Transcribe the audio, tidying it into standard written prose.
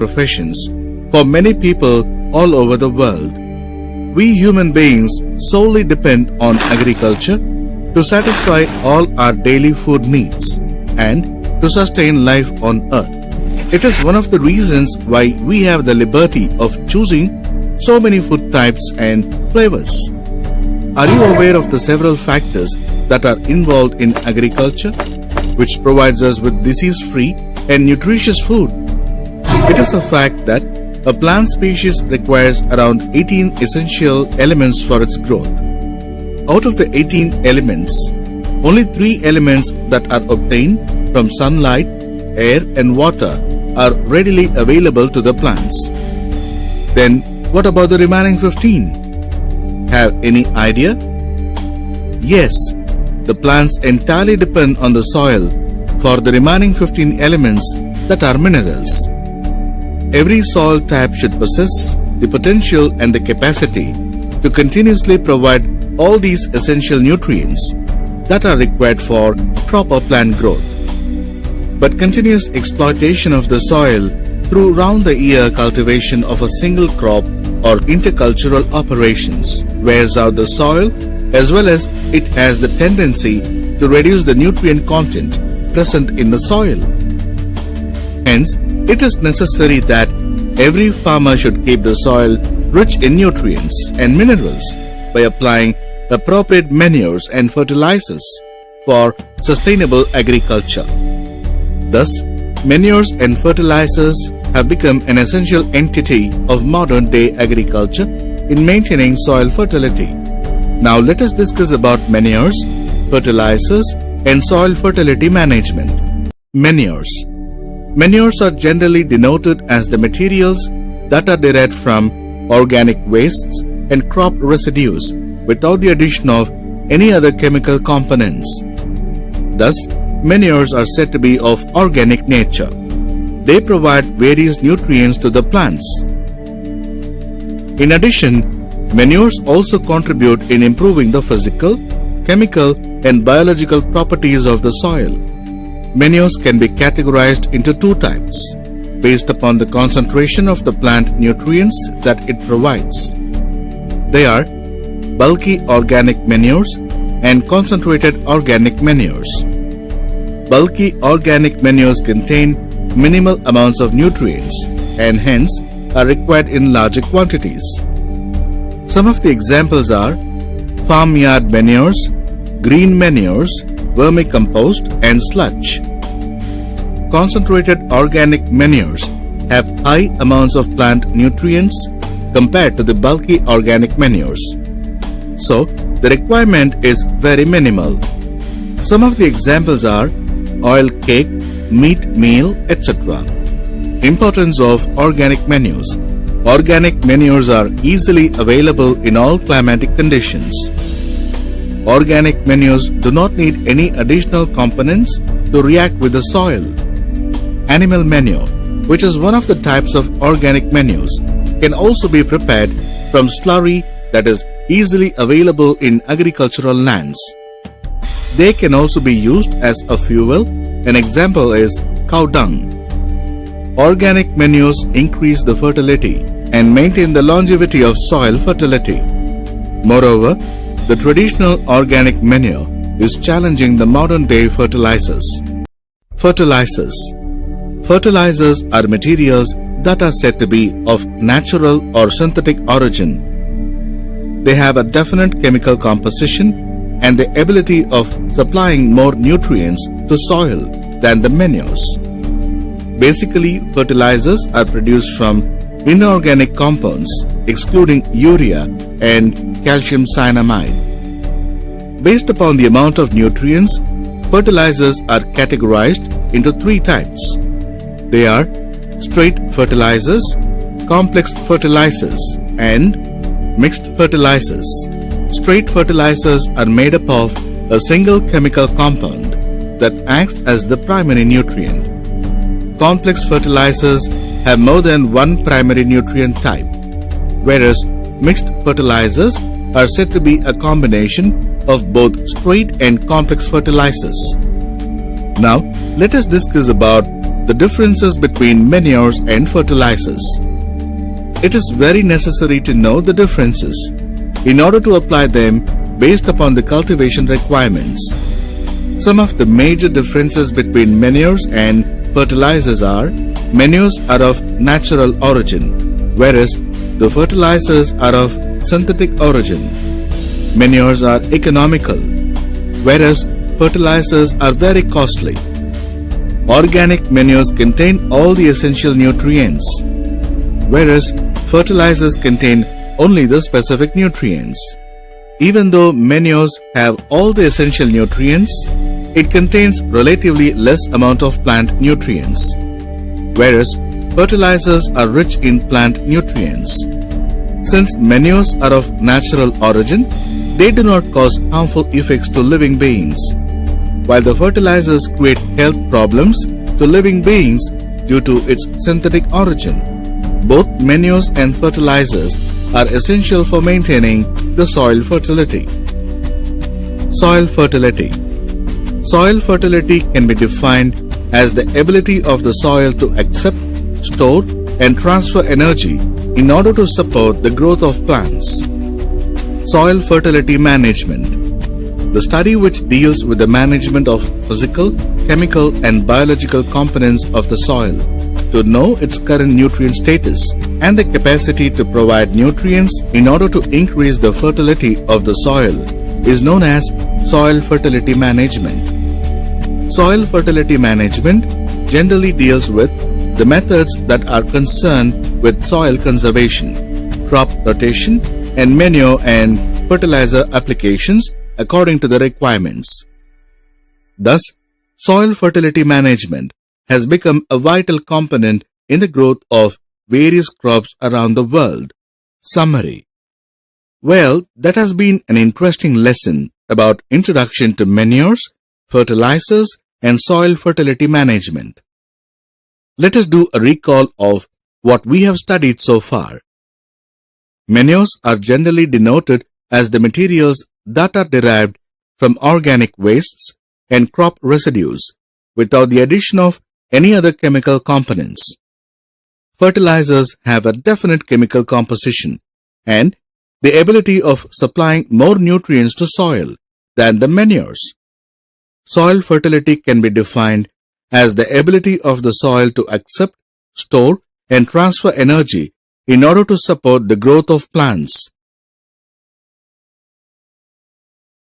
professions for many people all over the world. We human beings solely depend on agriculture to satisfy all our daily food needs and to sustain life on earth. It is one of the reasons why we have the liberty of choosing so many food types and flavors. Are you aware of the several factors that are involved in agriculture, which provides us with disease-free and nutritious food? It is a fact that a plant species requires around 18 essential elements for its growth. Out of the 18 elements, only 3 elements that are obtained from sunlight, air and water are readily available to the plants. Then what about the remaining 15? Have any idea? Yes, the plants entirely depend on the soil for the remaining 15 elements that are minerals. Every soil type should possess the potential and the capacity to continuously provide all these essential nutrients that are required for proper plant growth. But continuous exploitation of the soil through round-the-year cultivation of a single crop or intercultural operations wears out the soil, as well as it has the tendency to reduce the nutrient content present in the soil. Hence, it is necessary that every farmer should keep the soil rich in nutrients and minerals by applying appropriate manures and fertilizers for sustainable agriculture. Thus, manures and fertilizers have become an essential entity of modern-day agriculture in maintaining soil fertility. Now let us discuss about manures, fertilizers and soil fertility management. Manures. Manures are generally denoted as the materials that are derived from organic wastes and crop residues without the addition of any other chemical components. Thus, manures are said to be of organic nature. They provide various nutrients to the plants. In addition, manures also contribute in improving the physical, chemical and biological properties of the soil. Manures can be categorized into 2 types based upon the concentration of the plant nutrients that it provides. They are bulky organic manures and concentrated organic manures. Bulky organic manures contain minimal amounts of nutrients and hence are required in larger quantities. Some of the examples are farmyard manures, green manures, vermicompost and sludge. Concentrated organic manures have high amounts of plant nutrients compared to the bulky organic manures. So, the requirement is very minimal. Some of the examples are oil cake, meat meal, etc. Importance of organic manures. Organic manures are easily available in all climatic conditions. Organic manures do not need any additional components to react with the soil. Animal manure, which is one of the types of organic manures, can also be prepared from slurry that is easily available in agricultural lands. They can also be used as a fuel. An example is cow dung. Organic manures increase the fertility and maintain the longevity of soil fertility. Moreover, the traditional organic manure is challenging the modern-day fertilizers. Fertilizers. Fertilizers are materials that are said to be of natural or synthetic origin. They have a definite chemical composition and the ability of supplying more nutrients to soil than the manures. Basically, fertilizers are produced from inorganic compounds excluding urea and calcium cyanamide. Based upon the amount of nutrients, fertilizers are categorized into 3 types. They are straight fertilizers, complex fertilizers and mixed fertilizers. Straight fertilizers are made up of a single chemical compound that acts as the primary nutrient. Complex fertilizers have more than one primary nutrient type, whereas mixed fertilizers are said to be a combination of both straight and complex fertilizers. Now, let us discuss about the differences between manures and fertilizers. It is very necessary to know the differences in order to apply them based upon the cultivation requirements. Some of the major differences between manures and fertilizers are: manures are of natural origin, whereas the fertilizers are of synthetic origin. Manures are economical, whereas fertilizers are very costly. Organic manures contain all the essential nutrients, whereas fertilizers contain only the specific nutrients. Even though manures have all the essential nutrients, it contains relatively less amount of plant nutrients, whereas fertilizers are rich in plant nutrients. Since manures are of natural origin, they do not cause harmful effects to living beings, while the fertilizers create health problems to living beings due to its synthetic origin. Both manures and fertilizers are essential for maintaining the soil fertility. Soil fertility. Soil fertility can be defined as the ability of the soil to accept, store, and transfer energy in order to support the growth of plants. Soil fertility management. The study which deals with the management of physical, chemical, and biological components of the soil to know its current nutrient status and the capacity to provide nutrients in order to increase the fertility of the soil is known as soil fertility management. Soil fertility management generally deals with the methods that are concerned with soil conservation, crop rotation, and manure and fertilizer applications according to the requirements. Thus, soil fertility management has become a vital component in the growth of various crops around the world. Summary. Well, that has been an interesting lesson about introduction to manures, fertilizers, and soil fertility management. Let us do a recall of what we have studied so far. Manures are generally denoted as the materials that are derived from organic wastes and crop residues without the addition of any other chemical components. Fertilizers have a definite chemical composition and the ability of supplying more nutrients to soil than the manures. Soil fertility can be defined as the ability of the soil to accept, store, and transfer energy in order to support the growth of plants.